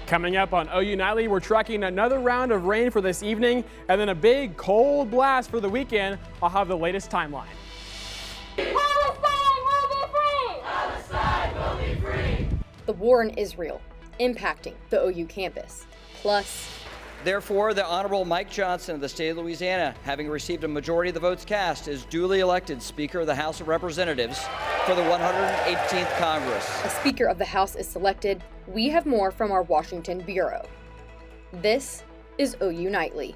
Coming up on OU Nightly, we're tracking another round of rain for this evening and then a big cold blast for the weekend. I'll have the latest timeline. Palestine will be free! Palestine will be free! The war in Israel impacting the OU campus. Plus, therefore, the Honorable Mike Johnson of the state of Louisiana, having received a majority of the votes cast, is duly elected Speaker of the House of Representatives for the 118th Congress. A Speaker of the House is selected. We have more from our Washington bureau. This is OU Nightly.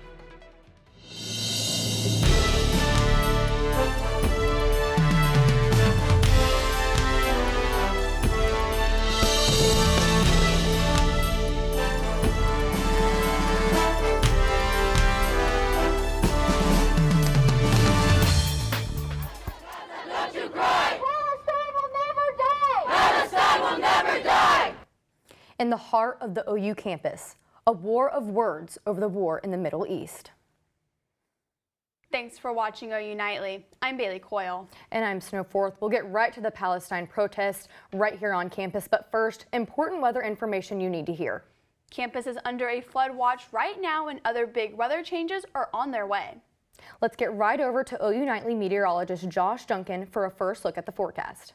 In the heart of the OU campus, a war of words over the war in the Middle East. Thanks for watching OU Nightly. I'm Bailey Coyle. And I'm Snow Forth. We'll get right to the Palestine protest right here on campus. But first, important weather information you need to hear. Campus is under a flood watch right now and other big weather changes are on their way. Let's get right over to OU Nightly meteorologist Josh Duncan for a first look at the forecast.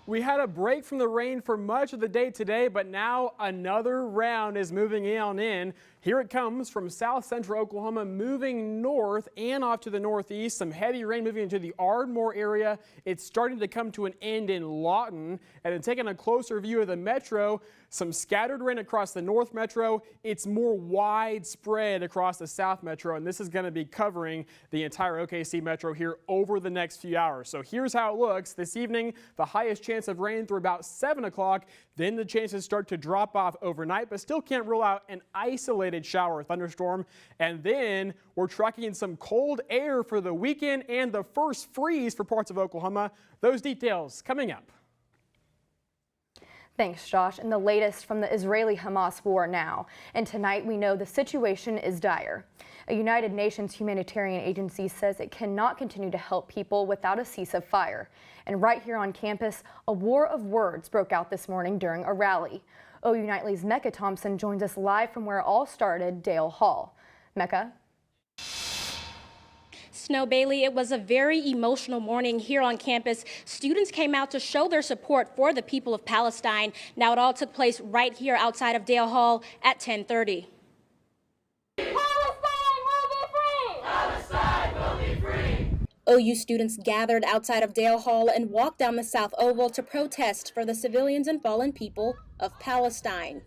We had a break from the rain for much of the day today, but now another round is moving on in. Here it comes from south central Oklahoma, moving north and off to the northeast. Some heavy rain moving into the Ardmore area. It's starting to come to an end in Lawton. And then taking a closer view of the metro, some scattered rain across the north metro. It's more widespread across the south metro, and this is going to be covering the entire OKC metro here over the next few hours. So here's how it looks. This evening, the highest chance of rain through about 7 o'clock. Then the chances start to drop off overnight, but still can't rule out an isolated shower or thunderstorm. And then we're tracking some cold air for the weekend and the first freeze for parts of Oklahoma. Those details coming up. Thanks, Josh. And the latest from the Israeli-Hamas war now. And tonight we know the situation is dire. A United Nations humanitarian agency says it cannot continue to help people without a cease of fire. And right here on campus, a war of words broke out this morning during a rally. OU Nightly's Mecca Thompson joins us live from where it all started, Dale Hall. Mecca? Snow Bailey, it was a very emotional morning here on campus. Students came out to show their support for the people of Palestine. Now it all took place right here outside of Dale Hall at 10:30. Palestine will be free! Palestine will be free! OU students gathered outside of Dale Hall and walked down the South Oval to protest for the civilians and fallen people of Palestine.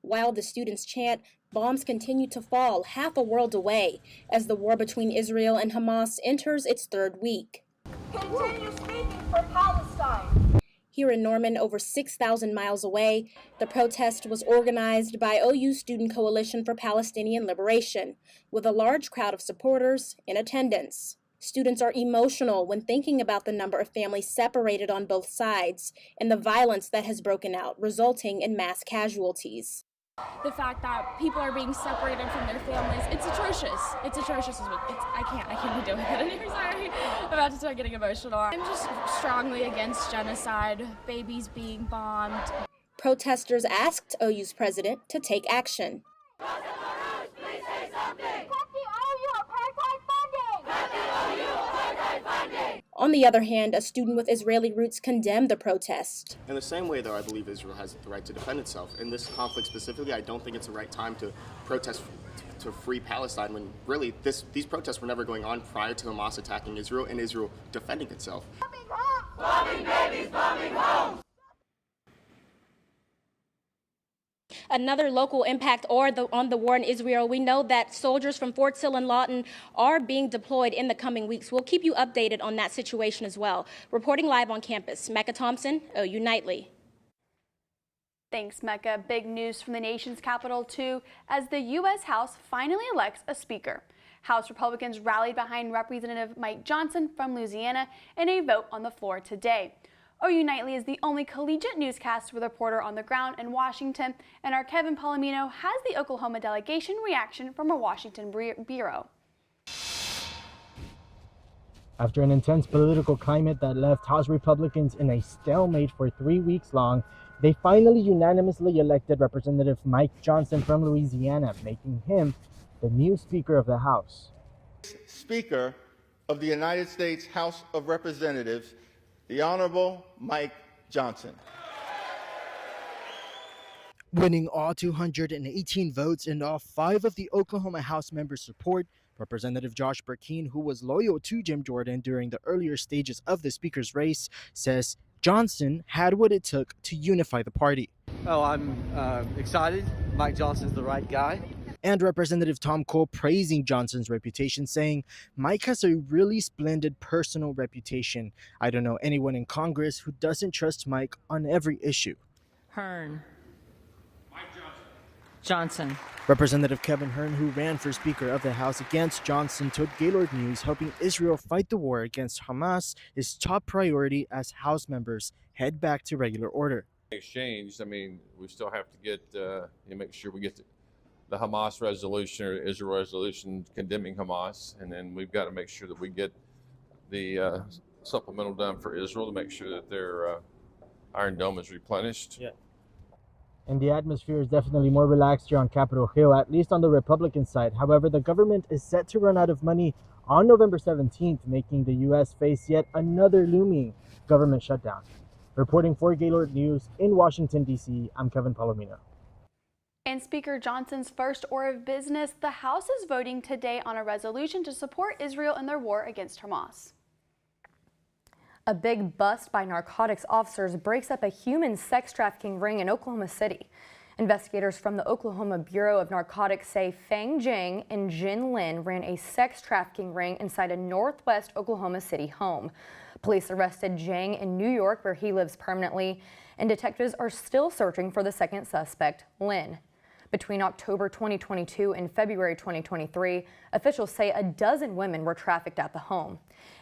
While the students chant, bombs continue to fall half a world away as the war between Israel and Hamas enters its third week. Continue speaking for Palestine! Here in Norman, over 6,000 miles away, the protest was organized by OU Student Coalition for Palestinian Liberation, with a large crowd of supporters in attendance. Students are emotional when thinking about the number of families separated on both sides and the violence that has broken out, resulting in mass casualties. The fact that people are being separated from their families, it's atrocious. It's atrocious. I can't be doing it anymore. Sorry. I'm about to start getting emotional. I'm just strongly against genocide, babies being bombed. Protesters asked OU's president to take action. President LaRouche, please say something! Cut the OU apartheid funding! Cut the OU apartheid funding! On the other hand, a student with Israeli roots condemned the protest. In the same way, though, I believe Israel has the right to defend itself. In this conflict specifically, I don't think it's the right time to protest to free Palestine when really these protests were never going on prior to Hamas attacking Israel and Israel defending itself. Bombing home! Bombing babies, bombing homes! Another local impact on the war in Israel, we know that soldiers from Fort Sill and Lawton are being deployed in the coming weeks. We'll keep you updated on that situation as well. Reporting live on campus, Mecca Thompson, OU Nightly. Thanks, Mecca. Big news from the nation's capital, too, as the U.S. House finally elects a speaker. House Republicans rallied behind Representative Mike Johnson from Louisiana in a vote on the floor today. OU Nightly is the only collegiate newscast with a reporter on the ground in Washington, and our Kevin Palomino has the Oklahoma delegation reaction from our Washington bureau. After an intense political climate that left House Republicans in a stalemate for 3 weeks long, they finally unanimously elected Representative Mike Johnson from Louisiana, making him the new Speaker of the House. Speaker of the United States House of Representatives, the Honorable Mike Johnson. Winning all 218 votes and all 5 of the Oklahoma House members' support, Representative Josh Burkeen, who was loyal to Jim Jordan during the earlier stages of the Speaker's race, says Johnson had what it took to unify the party. Oh, I'm excited. Mike Johnson's the right guy. And Representative Tom Cole praising Johnson's reputation, saying, Mike has a really splendid personal reputation. I don't know anyone in Congress who doesn't trust Mike on every issue. Hearn. Johnson. Representative Kevin Hearn, who ran for Speaker of the House against Johnson, told Gaylord News helping Israel fight the war against Hamas is top priority as House members head back to regular order. Exchange, I mean, we still have to get, make sure we get the Hamas resolution or Israel resolution condemning Hamas, and then we've got to make sure that we get the supplemental done for Israel to make sure that their Iron Dome is replenished. Yeah. And the atmosphere is definitely more relaxed here on Capitol Hill, at least on the Republican side. However, the government is set to run out of money on November 17th, making the U.S. face yet another looming government shutdown. Reporting for Gaylord News in Washington, D.C., I'm Kevin Palomino. In Speaker Johnson's first order of business, the House is voting today on a resolution to support Israel in their war against Hamas. A big bust by narcotics officers breaks up a human sex trafficking ring in Oklahoma City. Investigators from the Oklahoma Bureau of Narcotics say Fang Jiang and Jin Lin ran a sex trafficking ring inside a northwest Oklahoma City home. Police arrested Jiang in New York, where he lives permanently, and detectives are still searching for the second suspect, Lin. Between October 2022 and February 2023, officials say a dozen women were trafficked at the home.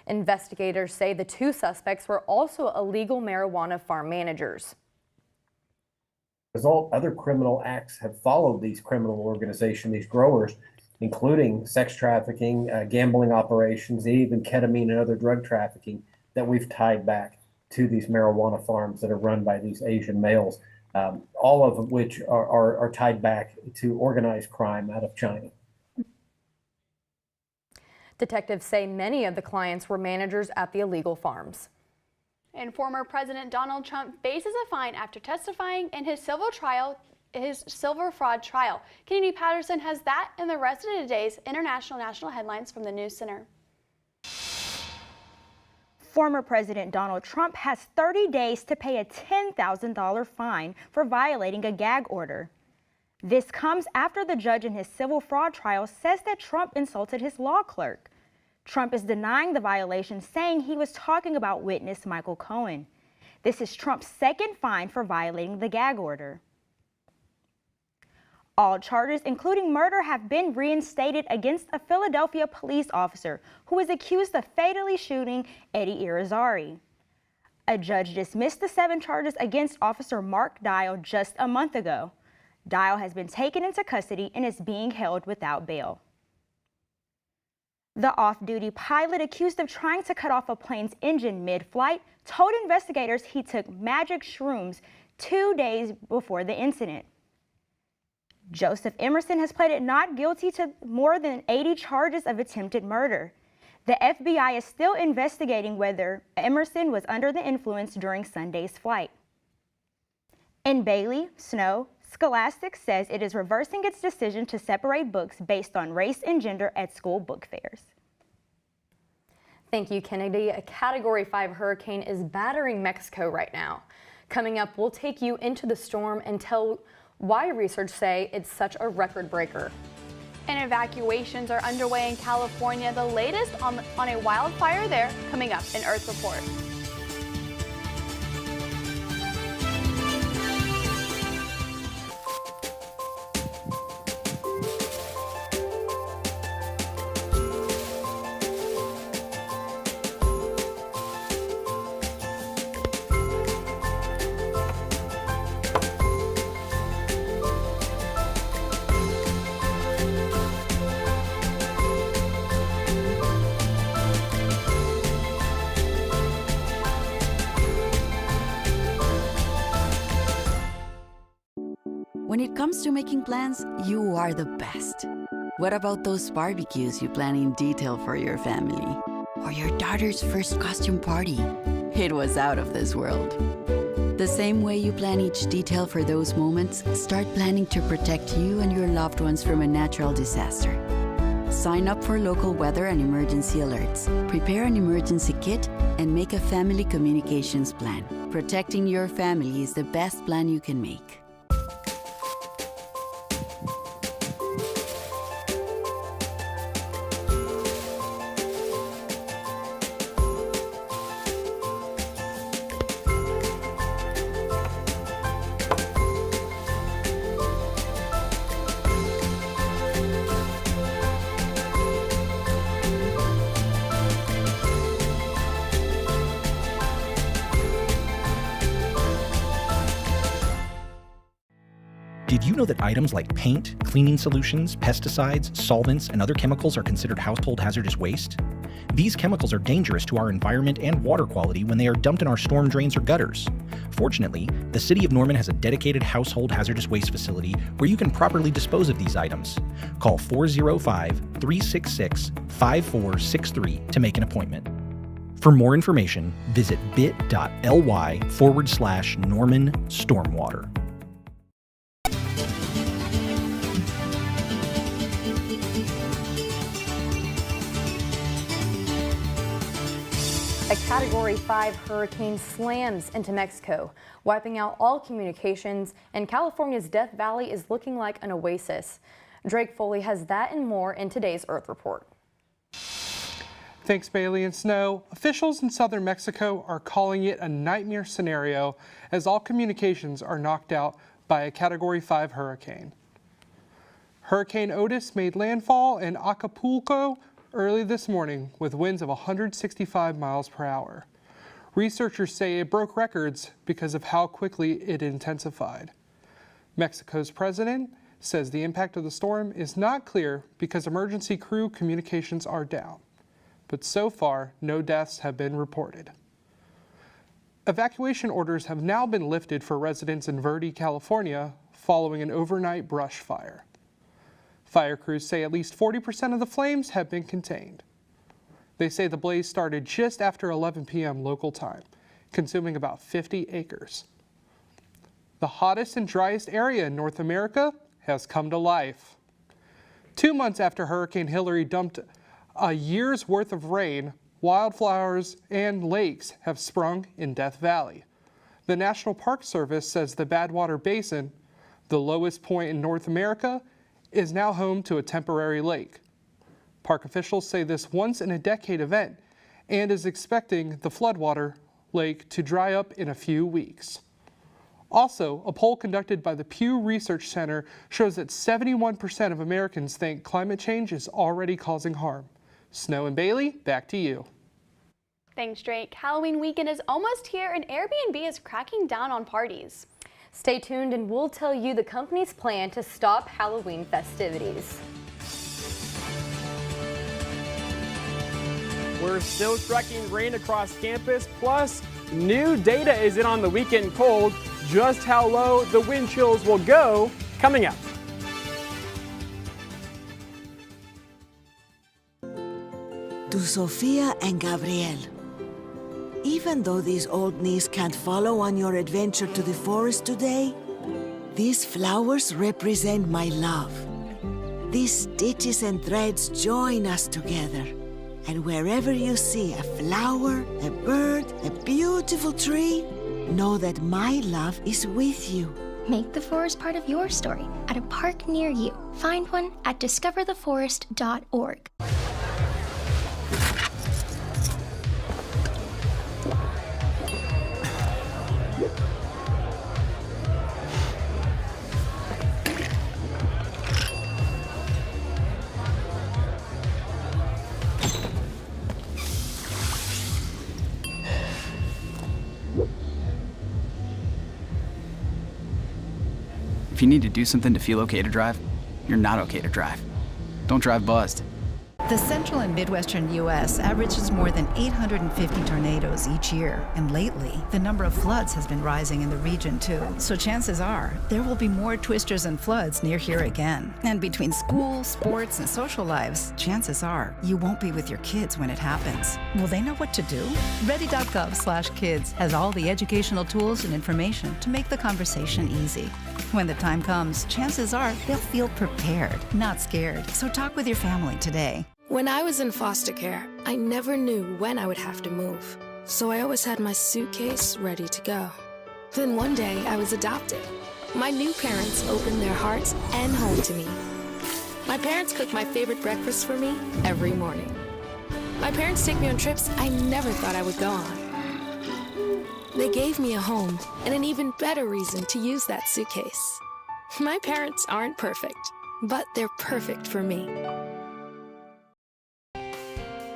Investigators say the 2 suspects were also illegal marijuana farm managers. As all other criminal acts have followed these criminal organizations, these growers, including sex trafficking, gambling operations, even ketamine and other drug trafficking that we've tied back to these marijuana farms that are run by these Asian males. All of which are tied back to organized crime out of China. Detectives say many of the clients were managers at the illegal farms. And former President Donald Trump faces a fine after testifying in his silver fraud trial. Kennedy Patterson has that and the rest of today's international national headlines from the News Center. Former President Donald Trump has 30 days to pay a $10,000 fine for violating a gag order. This comes after the judge in his civil fraud trial says that Trump insulted his law clerk. Trump is denying the violation, saying he was talking about witness Michael Cohen. This is Trump's second fine for violating the gag order. All charges, including murder, have been reinstated against a Philadelphia police officer who is accused of fatally shooting Eddie Irizarry. A judge dismissed the 7 charges against Officer Mark Dial just a month ago. Dial has been taken into custody and is being held without bail. The off-duty pilot accused of trying to cut off a plane's engine mid-flight told investigators he took magic shrooms 2 days before the incident. Joseph Emerson has pleaded not guilty to more than 80 charges of attempted murder. The FBI is still investigating whether Emerson was under the influence during Sunday's flight. In Bailey, Snow, Scholastic says it is reversing its decision to separate books based on race and gender at school book fairs. Thank you, Kennedy. A Category 5 hurricane is battering Mexico right now. Coming up, we'll take you into the storm and tell why research say it's such a record breaker. And evacuations are underway in California, the latest on a wildfire there, coming up in Earth Report. When it comes to making plans, you are the best. What about those barbecues you plan in detail for your family? Or your daughter's first costume party? It was out of this world. The same way you plan each detail for those moments, start planning to protect you and your loved ones from a natural disaster. Sign up for local weather and emergency alerts. Prepare an emergency kit and make a family communications plan. Protecting your family is the best plan you can make. Did you know that items like paint, cleaning solutions, pesticides, solvents, and other chemicals are considered household hazardous waste? These chemicals are dangerous to our environment and water quality when they are dumped in our storm drains or gutters. Fortunately, the City of Norman has a dedicated household hazardous waste facility where you can properly dispose of these items. Call 405-366-5463 to make an appointment. For more information, visit bit.ly/Norman Stormwater. A Category 5 hurricane slams into Mexico, wiping out all communications, and California's Death Valley is looking like an oasis. Drake Foley has that and more in today's Earth Report. Thanks, Bailey and Snow. Officials in southern Mexico are calling it a nightmare scenario as all communications are knocked out by a Category 5 hurricane. Hurricane Otis made landfall in Acapulco early this morning with winds of 165 miles per hour. Researchers say it broke records because of how quickly it intensified. Mexico's president says the impact of the storm is not clear because emergency crew communications are down. But so far, no deaths have been reported. Evacuation orders have now been lifted for residents in Verde, California, following an overnight brush fire. Fire crews say at least 40% of the flames have been contained. They say the blaze started just after 11 p.m. local time, consuming about 50 acres. The hottest and driest area in North America has come to life. 2 months after Hurricane Hilary dumped a year's worth of rain, wildflowers and lakes have sprung in Death Valley. The National Park Service says the Badwater Basin, the lowest point in North America, is now home to a temporary lake. Park officials say this once-in-a-decade event and is expecting the floodwater lake to dry up in a few weeks. Also, a poll conducted by the Pew Research Center shows that 71% of Americans think climate change is already causing harm. Snow and Bailey, back to you. Thanks, Drake. Halloween weekend is almost here and Airbnb is cracking down on parties. Stay tuned and we'll tell you the company's plan to stop Halloween festivities. We're still tracking rain across campus, plus new data is in on the weekend cold. Just how low the wind chills will go, coming up. To Sofia and Gabriel. Even though these old knees can't follow on your adventure to the forest today, these flowers represent my love. These stitches and threads join us together. And wherever you see a flower, a bird, a beautiful tree, know that my love is with you. Make the forest part of your story at a park near you. Find one at discovertheforest.org. If you need to do something to feel okay to drive, you're not okay to drive. Don't drive buzzed. The central and midwestern U.S. averages more than 850 tornadoes each year, and lately, the number of floods has been rising in the region too. So chances are, there will be more twisters and floods near here again. And between school, sports, and social lives, chances are, you won't be with your kids when it happens. Will they know what to do? Ready.gov/kids has all the educational tools and information to make the conversation easy. When the time comes, chances are they'll feel prepared, not scared. So talk with your family today. When I was in foster care, I never knew when I would have to move. So I always had my suitcase ready to go. Then one day I was adopted. My new parents opened their hearts and home to me. My parents cook my favorite breakfast for me every morning. My parents take me on trips I never thought I would go on. They gave me a home and an even better reason to use that suitcase. My parents aren't perfect, but they're perfect for me.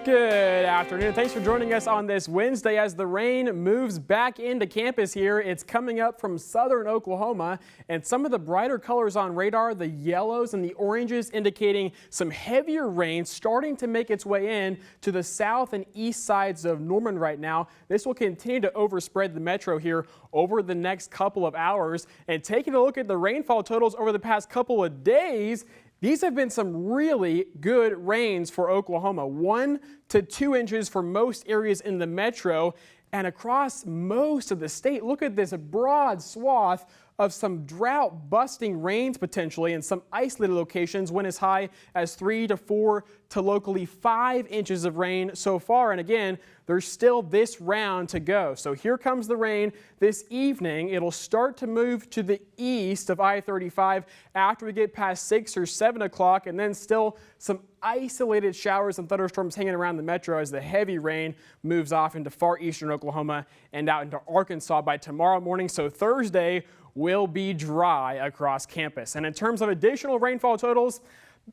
Good afternoon. Thanks for joining us on this Wednesday as the rain moves back into campus here. It's coming up from southern Oklahoma, and some of the brighter colors on radar, the yellows and the oranges, indicating some heavier rain starting to make its way in to the south and east sides of Norman right now. This will continue to overspread the metro here over the next couple of hours. And taking a look at the rainfall totals over the past couple of days, these have been some really good rains for Oklahoma. 1 to 2 inches for most areas in the metro and across most of the state. Look at this broad swath of some drought-busting rains potentially in some isolated locations, when as high as 3 to 4 to locally 5 inches of rain so far. And again, there's still this round to go. So here comes the rain this evening. It'll start to move to the east of I-35 after we get past 6 or 7 o'clock, and then still some isolated showers and thunderstorms hanging around the metro as the heavy rain moves off into far eastern Oklahoma and out into Arkansas by tomorrow morning. So Thursday will be dry across campus. And in terms of additional rainfall totals,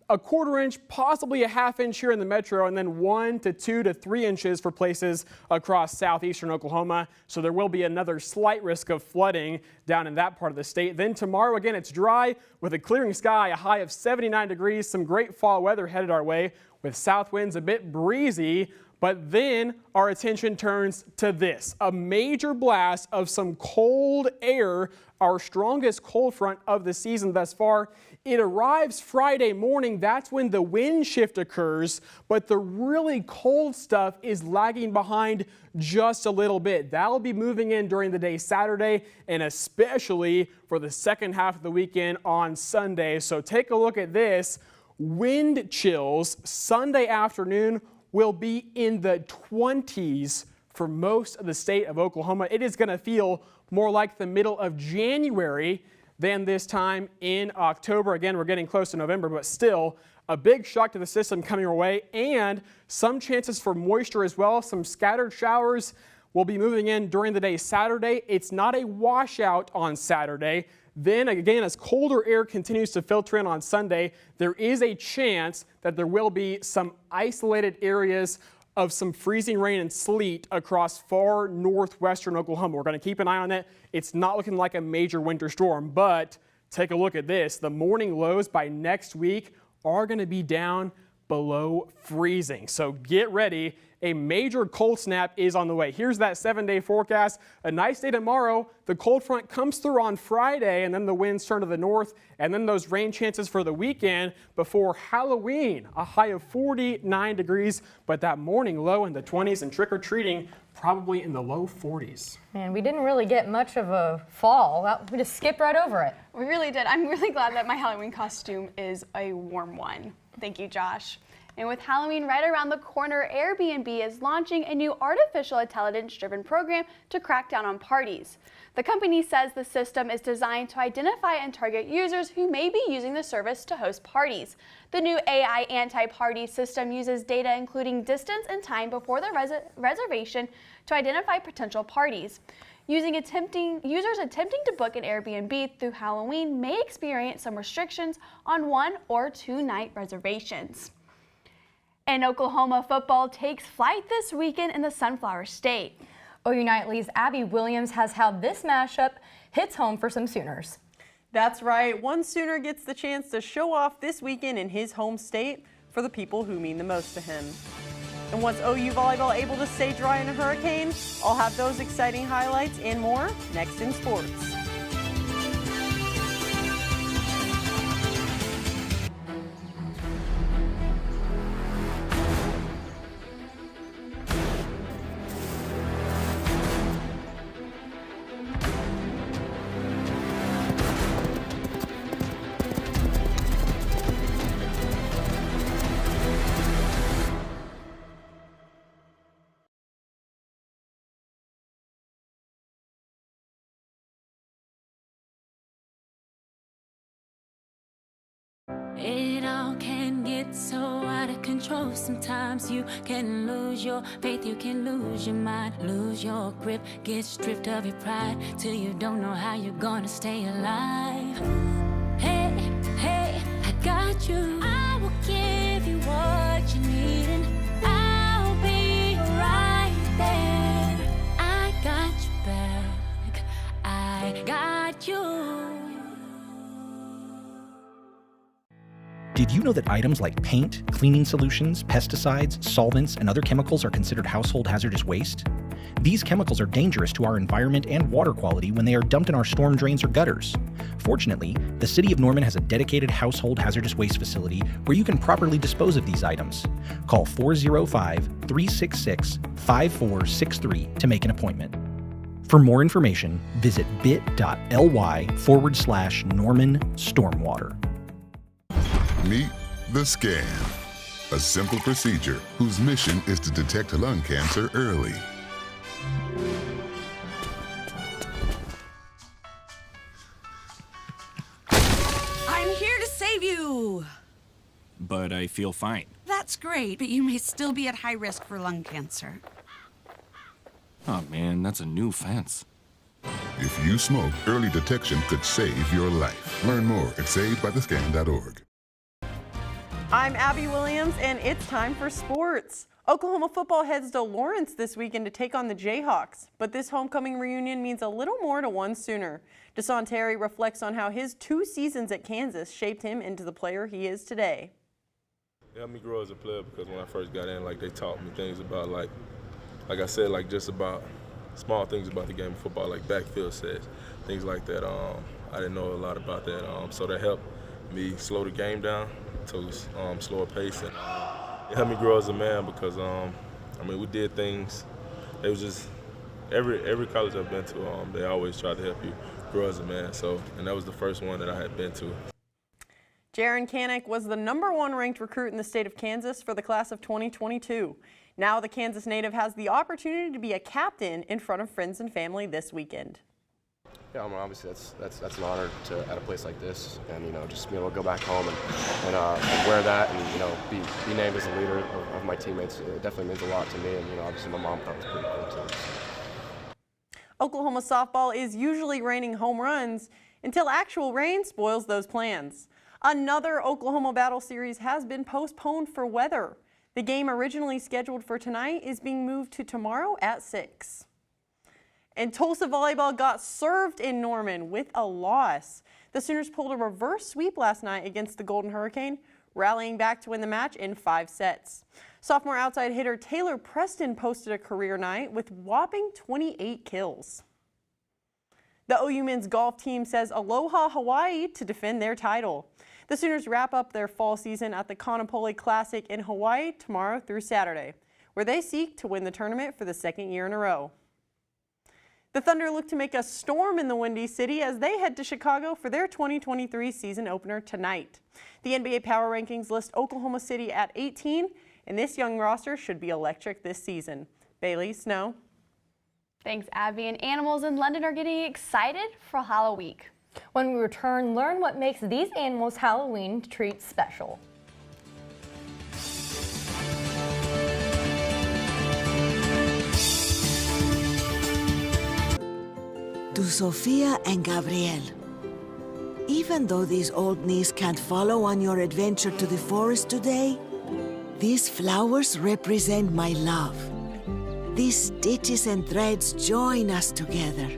a 1/4 inch, possibly a 1/2 inch here in the metro, and then 1 to 2 to 3 inches for places across southeastern Oklahoma. So there will be another slight risk of flooding down in that part of the state. Then tomorrow, again, it's dry with a clearing sky, a high of 79 degrees, some great fall weather headed our way with south winds a bit breezy. But then our attention turns to this, a major blast of some cold air, our strongest cold front of the season thus far. It arrives Friday morning. That's when the wind shift occurs, but the really cold stuff is lagging behind just a little bit. That'll be moving in during the day Saturday, and especially for the second half of the weekend on Sunday. So take a look at this. Wind chills Sunday afternoon will be in the 20s for most of the state of Oklahoma. It is going to feel more like the middle of January than this time in October. Again, we're getting close to November, but still a big shock to the system coming our way, and some chances for moisture as well. Some scattered showers will be moving in during the day Saturday. It's not a washout on Saturday. Then again, as colder air continues to filter in on Sunday, there is a chance that there will be some isolated areas of some freezing rain and sleet across far northwestern Oklahoma. We're going to keep an eye on it. It's not looking like a major winter storm, but take a look at this. The morning lows by next week are going to be down below freezing. So get ready. A major cold snap is on the way. Here's that 7-day forecast. A nice day tomorrow. The cold front comes through on Friday, and then the winds turn to the north, and then those rain chances for the weekend before Halloween. A high of 49 degrees, but that morning low in the 20s, and trick-or-treating probably in the low 40s. Man, we didn't really get much of a fall. We just skipped right over it. We really did. I'm really glad that my Halloween costume is a warm one. Thank you, Josh. And with Halloween right around the corner, Airbnb is launching a new artificial intelligence-driven program to crack down on parties. The company says the system is designed to identify and target users who may be using the service to host parties. The new AI anti-party system uses data including distance and time before the reservation to identify potential parties. Users attempting to book an Airbnb through Halloween may experience some restrictions on 1 or 2 night reservations. And Oklahoma football takes flight this weekend in the Sunflower State. OU Nightly's Abby Williams has how this mashup hits home for some Sooners. That's right. One Sooner gets the chance to show off this weekend in his home state. for the people who mean the most to him. And was OU volleyball able to stay dry in a hurricane? I'll have those exciting highlights and more next in sports. It all can get so out of control. Sometimes you can lose your faith, you can lose your mind, lose your grip, get stripped of your pride till you don't know how you're gonna stay alive. Hey, hey, I got you. I will give you what you need, and I'll be right there. I got you back. I got you. Did you know that items like paint, cleaning solutions, pesticides, solvents, and other chemicals are considered household hazardous waste? These chemicals are dangerous to our environment and water quality when they are dumped in our storm drains or gutters. Fortunately, the City of Norman has a dedicated household hazardous waste facility where you can properly dispose of these items. Call 405-366-5463 to make an appointment. For more information, visit bit.ly/Norman Stormwater. Meet the Scan, a simple procedure whose mission is to detect lung cancer early. I'm here to save you! But I feel fine. That's great, but you may still be at high risk for lung cancer. Oh man, that's a new fence. If you smoke, early detection could save your life. Learn more at savedbythescan.org. I'm Abby Williams, and it's time for sports. Oklahoma football heads to Lawrence this weekend to take on the Jayhawks, but this homecoming reunion means a little more to one Sooner. Deshaun Terry reflects on how his 2 seasons at Kansas shaped him into the player he is today. It helped me grow as a player because when I first got in, they taught me things about, like I said, just about small things about the game of football, like backfield sets, things like that. I didn't know a lot about that, so that helped me slow the game down to slower pace, and it helped me grow as a man because we did things. It was just every college I've been to, they always try to help you grow as a man. And that was the first one that I had been to. Jaron Kanak was the #1 ranked recruit in the state of Kansas for the class of 2022. Now the Kansas native has the opportunity to be a captain in front of friends and family this weekend. Yeah, obviously that's an honor at a place like this, and just be able to go back home and wear that, and be named as a leader of my teammates. It definitely means a lot to me, and obviously my mom thought it was pretty cool too. Oklahoma softball is usually raining home runs until actual rain spoils those plans. Another Oklahoma Battle Series has been postponed for weather. The game originally scheduled for tonight is being moved to tomorrow at 6. And Tulsa volleyball got served in Norman with a loss. The Sooners pulled a reverse sweep last night against the Golden Hurricane, rallying back to win the match in 5 sets. Sophomore outside hitter Taylor Preston posted a career night with whopping 28 kills. The OU men's golf team says aloha Hawaii to defend their title. The Sooners wrap up their fall season at the Kaanapoli Classic in Hawaii tomorrow through Saturday, where they seek to win the tournament for the 2nd year in a row. The Thunder look to make a storm in the Windy City as they head to Chicago for their 2023 season opener tonight. The NBA Power Rankings list Oklahoma City at 18, and this young roster should be electric this season. Bailey, Snow. Thanks, Abby. And animals in London are getting excited for Halloween. When we return, learn what makes these animals' Halloween treats special. To Sofia and Gabriel. Even though these old knees can't follow on your adventure to the forest today, these flowers represent my love. These stitches and threads join us together.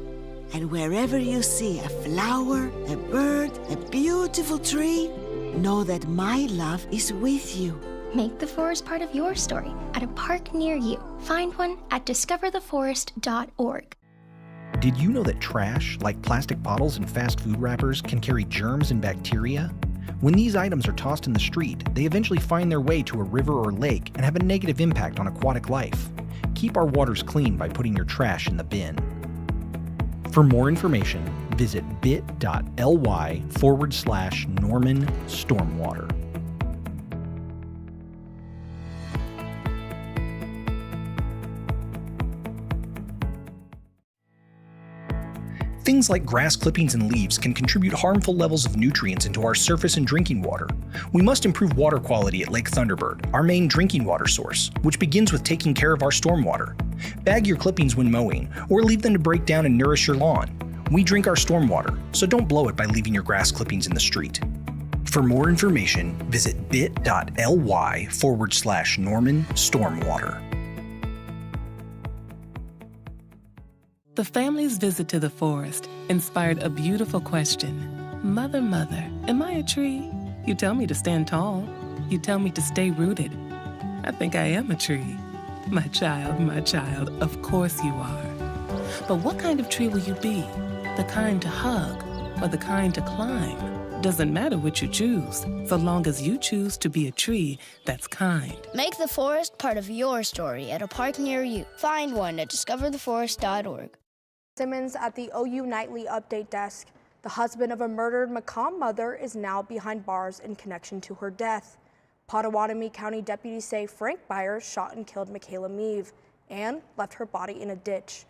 And wherever you see a flower, a bird, a beautiful tree, know that my love is with you. Make the forest part of your story at a park near you. Find one at discovertheforest.org. Did you know that trash, like plastic bottles and fast food wrappers, can carry germs and bacteria? When these items are tossed in the street, they eventually find their way to a river or lake and have a negative impact on aquatic life. Keep our waters clean by putting your trash in the bin. For more information, visit bit.ly/Norman Stormwater. Things like grass clippings and leaves can contribute harmful levels of nutrients into our surface and drinking water. We must improve water quality at Lake Thunderbird, our main drinking water source, which begins with taking care of our stormwater. Bag your clippings when mowing, or leave them to break down and nourish your lawn. We drink our stormwater, so don't blow it by leaving your grass clippings in the street. For more information, visit bit.ly/Norman Stormwater. The family's visit to the forest inspired a beautiful question. Mother, mother, am I a tree? You tell me to stand tall. You tell me to stay rooted. I think I am a tree. My child, of course you are. But what kind of tree will you be? The kind to hug or the kind to climb? Doesn't matter what you choose, so long as you choose to be a tree that's kind. Make the forest part of your story at a park near you. Find one at discovertheforest.org. Simmons at the OU Nightly Update Desk. The husband of a murdered Macomb mother is now behind bars in connection to her death. Pottawatomie County deputies say Frank Byers shot and killed Michaela Meave and left her body in a ditch.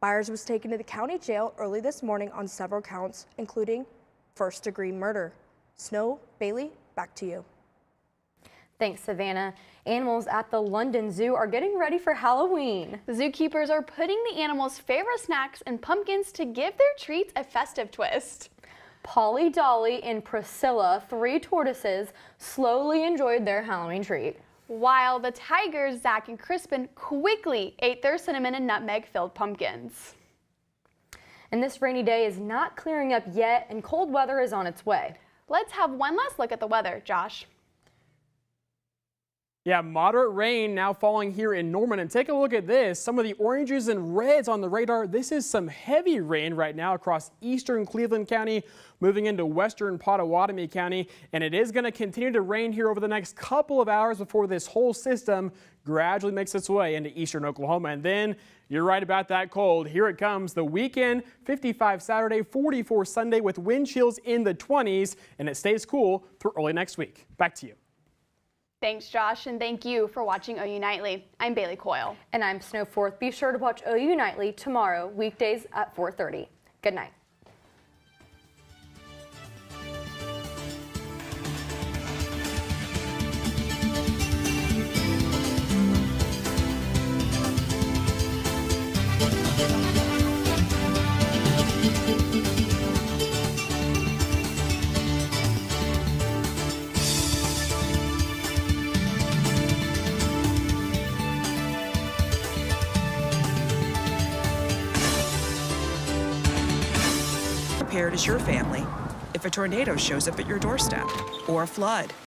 Byers was taken to the county jail early this morning on several counts, including first-degree murder. Snow, Bailey, back to you. Thanks, Savannah. Animals at the London Zoo are getting ready for Halloween. The zookeepers are putting the animals' favorite snacks and pumpkins to give their treats a festive twist. Polly, Dolly, and Priscilla, 3 tortoises, slowly enjoyed their Halloween treat. While the tigers, Zach and Crispin, quickly ate their cinnamon and nutmeg-filled pumpkins. And this rainy day is not clearing up yet, and cold weather is on its way. Let's have one last look at the weather, Josh. Yeah, moderate rain now falling here in Norman. And take a look at this. Some of the oranges and reds on the radar. This is some heavy rain right now across eastern Cleveland County, moving into western Pottawatomie County. And it is going to continue to rain here over the next couple of hours before this whole system gradually makes its way into eastern Oklahoma. And then you're right about that cold. Here it comes. The weekend, 55 Saturday, 44 Sunday with wind chills in the 20s. And it stays cool through early next week. Back to you. Thanks, Josh, and thank you for watching OU Nightly. I'm Bailey Coyle. And I'm Snow Forth. Be sure to watch OU Nightly tomorrow, weekdays at 4:30. Good night. Prepared as your family if a tornado shows up at your doorstep or a flood.